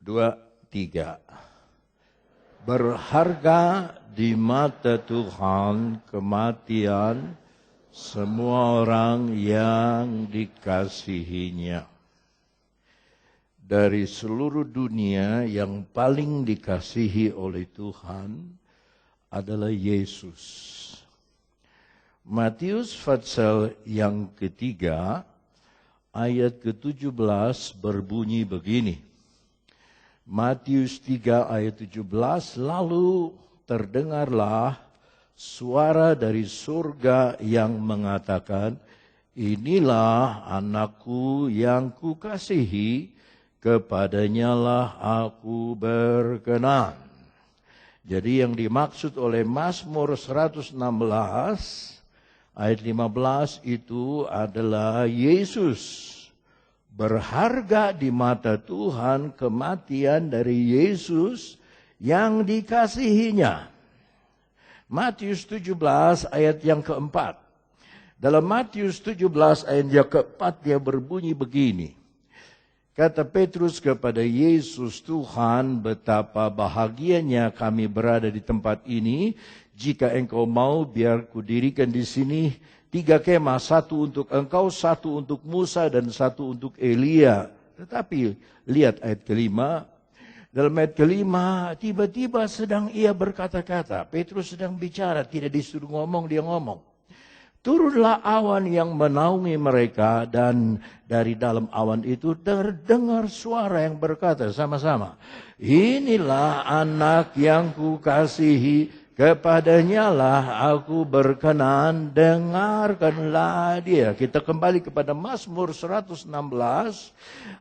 2, 3. Berharga di mata Tuhan kematian semua orang yang dikasihinya. Dari seluruh dunia yang paling dikasihi oleh Tuhan adalah Yesus. Matius pasal yang ketiga, ayat ke-17 berbunyi begini. Matius 3 ayat 17, lalu terdengarlah suara dari surga yang mengatakan, inilah anakku yang kukasihi, kepadanyalah aku berkenan. Jadi yang dimaksud oleh Mazmur 116 ayat 15 itu adalah Yesus. Berharga di mata Tuhan kematian dari Yesus yang dikasihinya. Matius 17 ayat yang keempat. Dalam Matius 17 ayat yang keempat dia berbunyi begini. Kata Petrus kepada Yesus, Tuhan, betapa bahagianya kami berada di tempat ini. Jika engkau mau, biar kudirikan di sini 3 kemah, 1 untuk engkau, 1 untuk Musa, dan 1 untuk Elia. Tetapi lihat ayat kelima. Dalam ayat kelima, tiba-tiba sedang ia berkata-kata. Petrus sedang bicara, tidak disuruh ngomong, dia ngomong. Turunlah awan yang menaungi mereka, dan dari dalam awan itu terdengar suara yang berkata sama-sama, inilah anak yang kukasihi, kepadanyalah aku berkenan, dengarkanlah dia. Kita kembali kepada Mazmur 116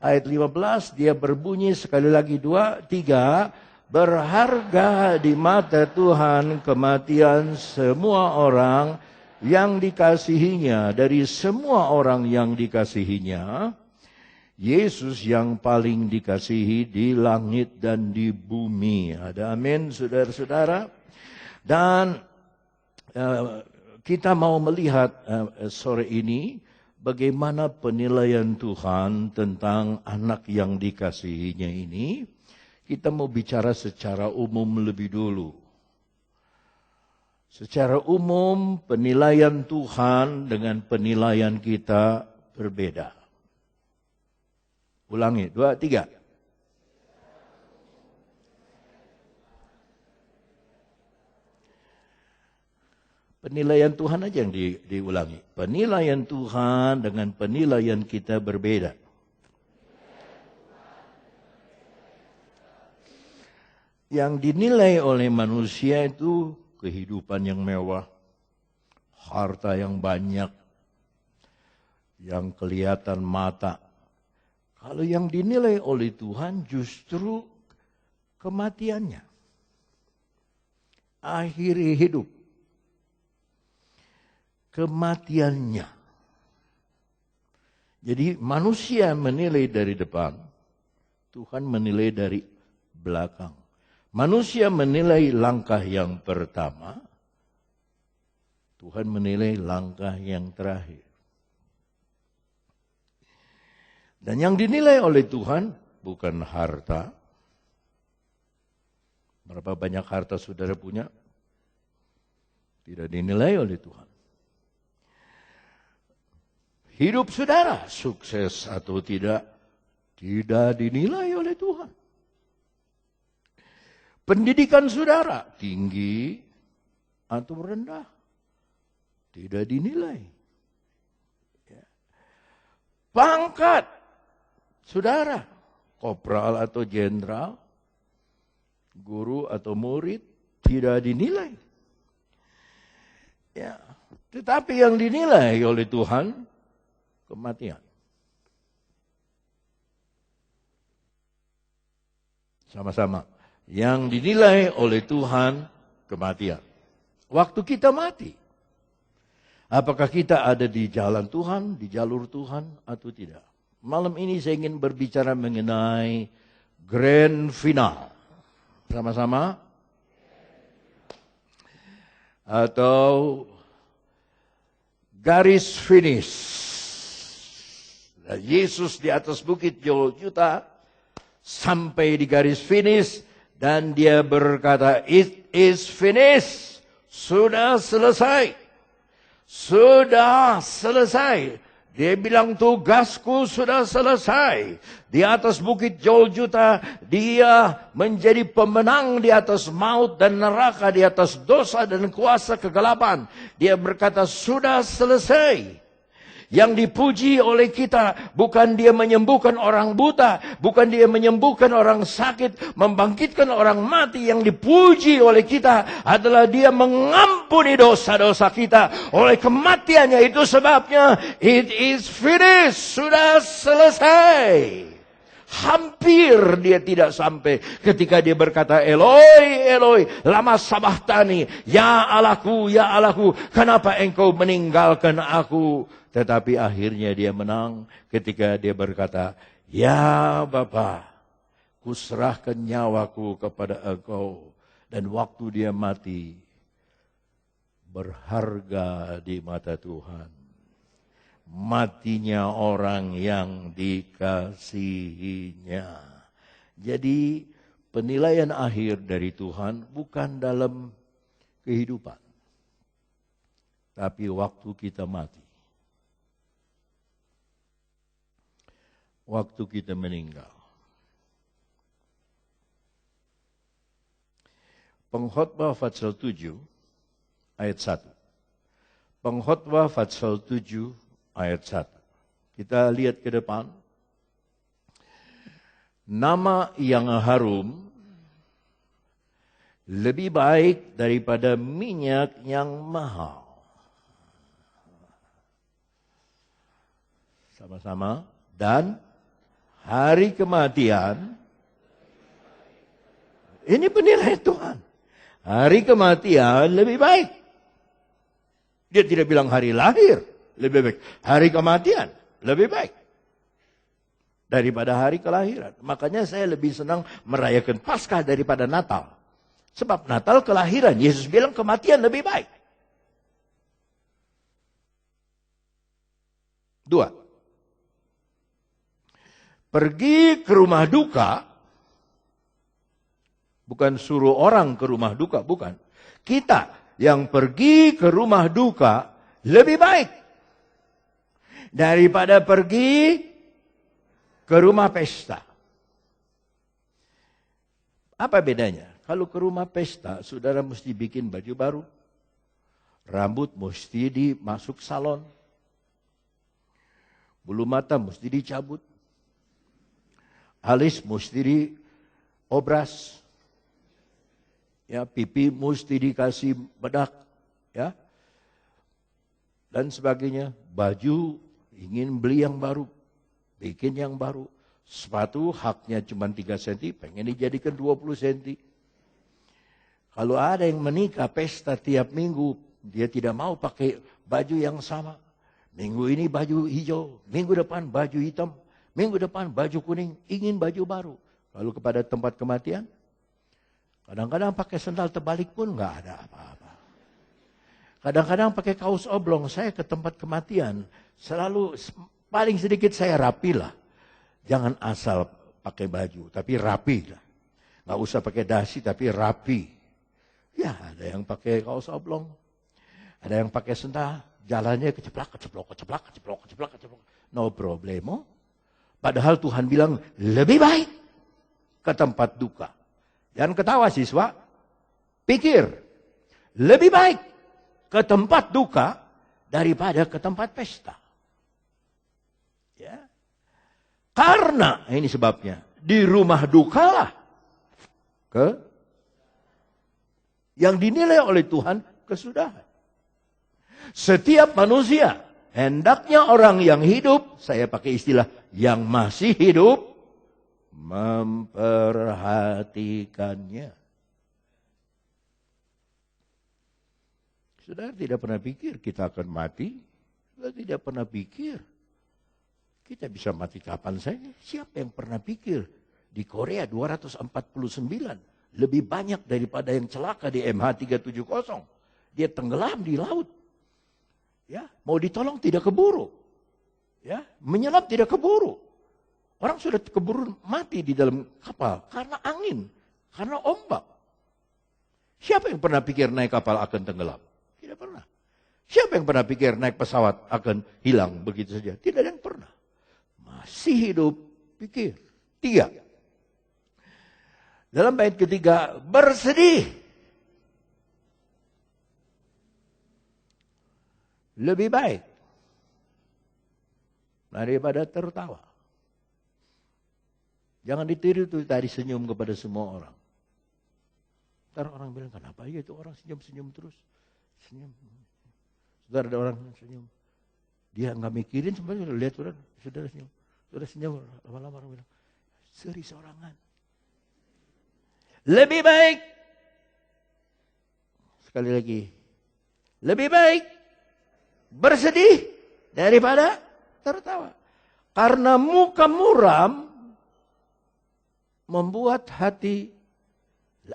ayat 15, dia berbunyi sekali lagi 2, 3, berharga di mata Tuhan kematian semua orang yang dikasihinya. Dari semua orang yang dikasihinya, Yesus yang paling dikasihi di langit dan di bumi. Ada amin, saudara-saudara. Dan kita mau melihat sore ini bagaimana penilaian Tuhan tentang anak yang dikasihinya ini. Kita mau bicara secara umum lebih dulu. Secara umum penilaian Tuhan dengan penilaian kita berbeda. Ulangi, 2, 3. Penilaian Tuhan aja yang diulangi. Penilaian Tuhan dengan penilaian kita berbeda. Yang dinilai oleh manusia itu kehidupan yang mewah, harta yang banyak, yang kelihatan mata. Kalau yang dinilai oleh Tuhan justru kematiannya. Akhiri hidup. Kematiannya. Jadi manusia menilai dari depan, Tuhan menilai dari belakang. Manusia menilai langkah yang pertama, Tuhan menilai langkah yang terakhir. Dan yang dinilai oleh Tuhan bukan harta. Berapa banyak harta saudara punya? Tidak dinilai oleh Tuhan. Hidup saudara, sukses atau tidak dinilai oleh Tuhan. Pendidikan saudara, tinggi atau rendah, tidak dinilai. Pangkat saudara, kopral atau jenderal, guru atau murid, tidak dinilai. Ya, tetapi yang dinilai oleh Tuhan, kematian. Sama-sama. Yang dinilai oleh Tuhan, kematian. Waktu kita mati, apakah kita ada di jalan Tuhan, di jalur Tuhan atau tidak? Malam ini saya ingin berbicara mengenai grand final. Sama-sama? Atau garis finish. Yesus di atas bukit Golgota sampai di garis finish dan dia berkata, "It is finished." Sudah selesai. Sudah selesai. Dia bilang tugasku sudah selesai. Di atas bukit Golgota dia menjadi pemenang di atas maut dan neraka, di atas dosa dan kuasa kegelapan. Dia berkata sudah selesai. Yang dipuji oleh kita bukan dia menyembuhkan orang buta, bukan dia menyembuhkan orang sakit, membangkitkan orang mati. Yang dipuji oleh kita adalah dia mengampuni dosa-dosa kita oleh kematiannya. Itu sebabnya it is finished, sudah selesai. Hampir dia tidak sampai ketika dia berkata, Eloi, Eloi, lama sabachthani, ya Allahku, kenapa engkau meninggalkan aku? Tetapi akhirnya dia menang ketika dia berkata, ya Bapa, kuserahkan nyawaku kepada engkau. Dan waktu dia mati, berharga di mata Tuhan. Matinya orang yang dikasihinya. Jadi penilaian akhir dari Tuhan bukan dalam kehidupan, tapi waktu kita mati. Waktu kita meninggal. Pengkhotbah pasal 7 ayat 1. Pengkhotbah pasal 7 ayat 1. Kita lihat ke depan. Nama yang harum lebih baik daripada minyak yang mahal. Sama-sama. Dan hari kematian, ini penilaian Tuhan. Hari kematian lebih baik. Dia tidak bilang hari lahir lebih baik. Hari kematian lebih baik daripada hari kelahiran. Makanya saya lebih senang merayakan Paskah daripada Natal. Sebab Natal kelahiran. Yesus bilang kematian lebih baik. 2. Pergi ke rumah duka. Bukan suruh orang ke rumah duka. Bukan. Kita yang pergi ke rumah duka lebih baik daripada pergi ke rumah pesta. Apa bedanya? Kalau ke rumah pesta, saudara mesti bikin baju baru. Rambut mesti dimasuk salon. Bulu mata mesti dicabut. Alis mesti diobras. Ya, pipi mesti dikasih bedak. Ya. Dan sebagainya. Baju ingin beli yang baru. Bikin yang baru. Sepatu haknya cuma 3 cm, pengen dijadikan 20 cm. Kalau ada yang menikah pesta tiap minggu, dia tidak mau pakai baju yang sama. Minggu ini baju hijau, minggu depan baju hitam, minggu depan baju kuning, ingin baju baru. Lalu kepada tempat kematian, kadang-kadang pakai sandal terbalik pun nggak ada apa-apa. Kadang-kadang pakai kaos oblong, saya ke tempat kematian, selalu paling sedikit saya rapi lah. Jangan asal pakai baju, tapi rapi lah. Nggak usah pakai dasi, tapi rapi. Ya, ada yang pakai kaos oblong, ada yang pakai sandal, jalannya keceplak. No problemo. Padahal Tuhan bilang lebih baik ke tempat duka. Jangan ketawa siswa. Pikir. Lebih baik ke tempat duka daripada ke tempat pesta. Ya. Karena, ini sebabnya, di rumah dukalah yang dinilai oleh Tuhan kesudahan. Setiap manusia, hendaknya orang yang hidup, saya pakai istilah yang masih hidup, memperhatikannya. Saudara tidak pernah pikir kita akan mati. Saudara tidak pernah pikir kita bisa mati kapan saja. Siapa yang pernah pikir di Korea 249 lebih banyak daripada yang celaka di MH370. Dia tenggelam di laut. Ya, mau ditolong tidak keburu. Ya, menyelam tidak keburu. Orang sudah keburu mati di dalam kapal karena angin, karena ombak. Siapa yang pernah pikir naik kapal akan tenggelam? Tidak pernah. Siapa yang pernah pikir naik pesawat akan hilang begitu saja? Tidak ada yang pernah. Masih hidup, pikir. 3. Dalam bait ketiga, bersedih. Lebih baik daripada tertawa. Jangan ditiru tuh tadi senyum kepada semua orang. Ntar orang bilang, kenapa ya itu orang senyum-senyum terus? Senyum. Sudah ada orang senyum. Dia nggak mikirin, sebenarnya lihat sudah senyum. Sudah senyum, lama-lama orang bilang, seri sorangan. Lebih baik. Sekali lagi. Lebih baik bersedih daripada tertawa. Karena muka muram membuat hati.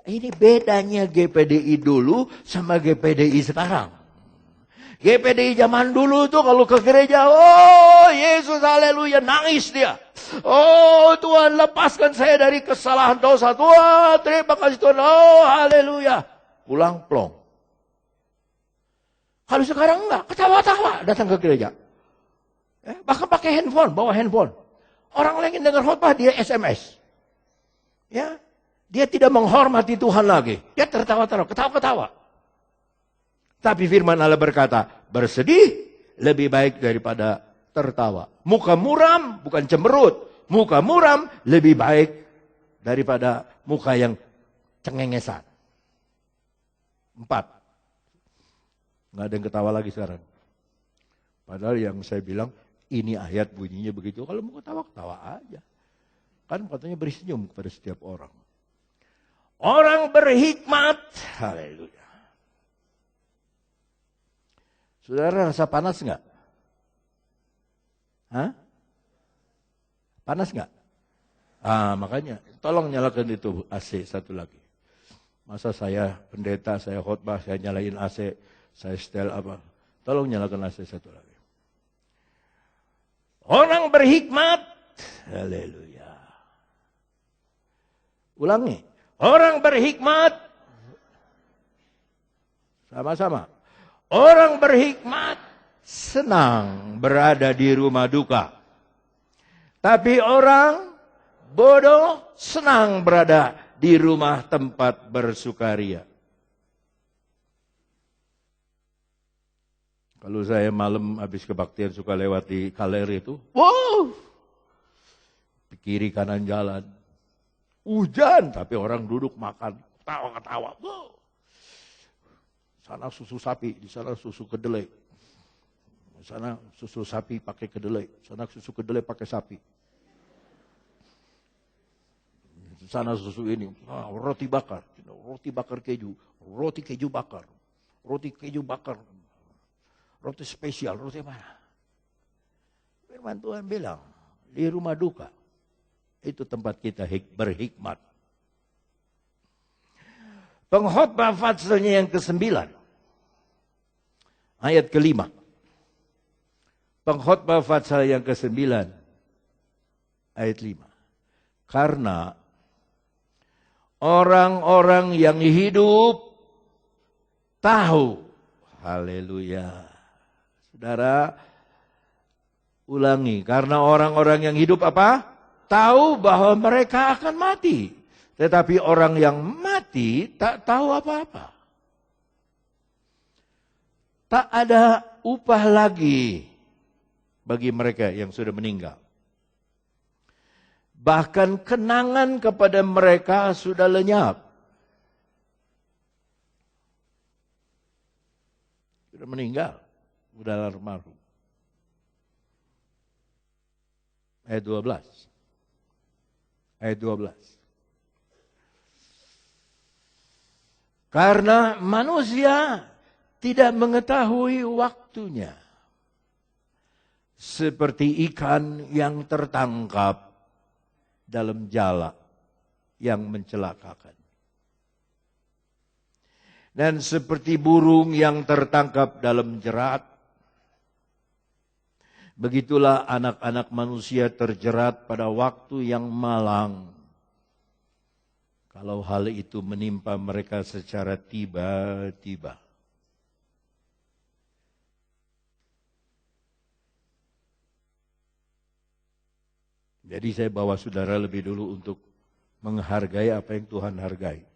Ini bedanya GPDI dulu sama GPDI sekarang. GPDI zaman dulu tuh kalau ke gereja, oh Yesus haleluya, nangis dia. Oh Tuhan lepaskan saya dari kesalahan dosa. Tuhan terima kasih Tuhan, oh haleluya. Pulang plong. Kalau sekarang enggak, ketawa-tawa datang ke gereja. Bahkan pakai handphone, bawa handphone. Orang lain dengar khotbah, dia SMS. Ya, dia tidak menghormati Tuhan lagi. Dia tertawa-tawa, ketawa-ketawa. Tapi firman Allah berkata, bersedih lebih baik daripada tertawa. Muka muram bukan cemberut. Muka muram lebih baik daripada muka yang cengengesan. 4. Nggak ada yang ketawa lagi sekarang. Padahal yang saya bilang, ini ayat bunyinya begitu. Kalau mau ketawa, ketawa aja. Kan katanya beri senyum kepada setiap orang. Orang berhikmat, haleluya. Saudara rasa panas enggak? Hah? Panas enggak? Makanya tolong nyalakan itu AC satu lagi. Masa saya pendeta, saya khotbah, saya nyalain AC, saya setel apa. Tolong nyalakan AC satu lagi. Orang berhikmat, haleluya. Ulangi. Orang berhikmat, sama-sama. Orang berhikmat senang berada di rumah duka. Tapi orang bodoh senang berada di rumah tempat bersukaria. Kalau saya malam habis kebaktian suka lewat di Kaleri itu. Wow! Kiri kanan jalan. Hujan, tapi orang duduk makan. Ketawa-ketawa. Wow! Sana susu sapi, di sana susu kedelai. Di sana susu sapi pakai kedelai. Di sana susu kedelai pakai sapi. Di sana susu ini, roti bakar keju, roti keju bakar, roti keju bakar, roti spesial, roti mana? Firman Tuhan bilang, di rumah duka, itu tempat kita berhikmat. Pengkhotbah Fatselnya yang ke-9. Ayat ke-5. Pengkhotbah Fatsal yang ke-9. Ayat 5. Karena orang-orang yang hidup tahu. Haleluya. Saudara, ulangi. Karena orang-orang yang hidup apa? Tahu bahwa mereka akan mati. Tetapi orang yang mati tak tahu apa-apa. Tak ada upah lagi bagi mereka yang sudah meninggal. Bahkan kenangan kepada mereka sudah lenyap. Sudah meninggal, sudah almarhum. Ayat 12. Ayat 12. Karena manusia tidak mengetahui waktunya. Seperti ikan yang tertangkap dalam jala yang mencelakakan. Dan seperti burung yang tertangkap dalam jerat. Begitulah anak-anak manusia terjerat pada waktu yang malang. Kalau hal itu menimpa mereka secara tiba-tiba. Jadi saya bawa saudara lebih dulu untuk menghargai apa yang Tuhan hargai.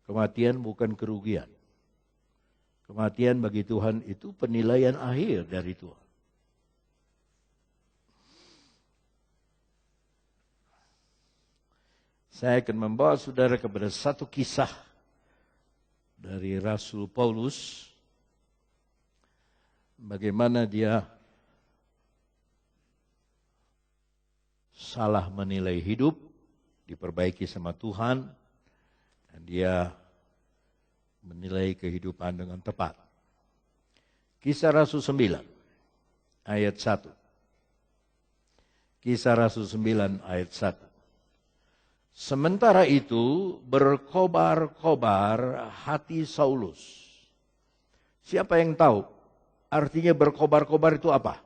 Kematian bukan kerugian. Kematian bagi Tuhan itu penilaian akhir dari Tuhan. Saya akan membawa saudara kepada satu kisah dari Rasul Paulus. Bagaimana dia salah menilai hidup, diperbaiki sama Tuhan, dan dia menilai kehidupan dengan tepat. Kisah Rasul 9, ayat 1. Kisah Rasul 9, ayat 1. Sementara itu berkobar-kobar hati Saulus. Siapa yang tahu artinya berkobar-kobar itu apa?